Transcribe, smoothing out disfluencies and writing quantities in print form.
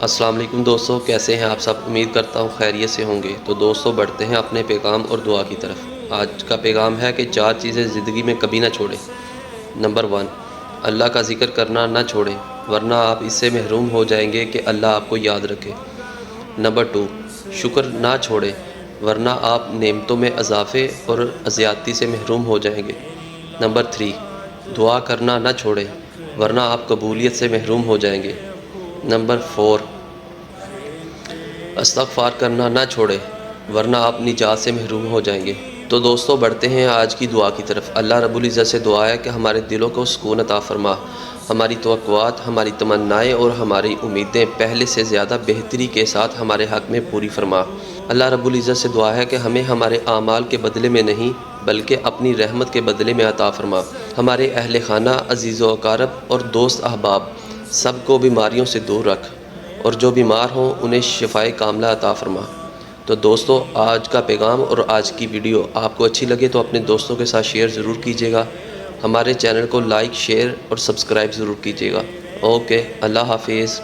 السلام علیکم دوستو، کیسے ہیں آپ سب؟ امید کرتا ہوں خیریت سے ہوں گے۔ تو دوستو بڑھتے ہیں اپنے پیغام اور دعا کی طرف۔ آج کا پیغام ہے کہ 4 چیزیں زندگی میں کبھی نہ چھوڑیں۔ نمبر 1، اللہ کا ذکر کرنا نہ چھوڑیں، ورنہ آپ اس سے محروم ہو جائیں گے کہ اللہ آپ کو یاد رکھے۔ نمبر 2، شکر نہ چھوڑیں، ورنہ آپ نعمتوں میں اضافے اور زیادتی سے محروم ہو جائیں گے۔ نمبر 3، دعا کرنا نہ چھوڑیں، ورنہ آپ قبولیت سے محروم ہو جائیں گے۔ نمبر 4، استغفار کرنا نہ چھوڑیں، ورنہ آپ نجات سے محروم ہو جائیں گے۔ تو دوستو بڑھتے ہیں آج کی دعا کی طرف۔ اللہ رب العزت سے دعا ہے کہ ہمارے دلوں کو سکون عطا فرما، ہماری توقعات، ہماری تمنائیں اور ہماری امیدیں پہلے سے زیادہ بہتری کے ساتھ ہمارے حق میں پوری فرما۔ اللہ رب العزت سے دعا ہے کہ ہمیں ہمارے اعمال کے بدلے میں نہیں بلکہ اپنی رحمت کے بدلے میں عطا فرما۔ ہمارے اہل خانہ، عزیز و اقارب اور دوست احباب سب کو بیماریوں سے دور رکھ، اور جو بیمار ہوں انہیں شفائے کاملہ عطا فرما۔ تو دوستو آج کا پیغام اور آج کی ویڈیو آپ کو اچھی لگے تو اپنے دوستوں کے ساتھ شیئر ضرور کیجیے گا۔ ہمارے چینل کو لائک، شیئر اور سبسکرائب ضرور کیجیے گا۔ اوکے، اللہ حافظ۔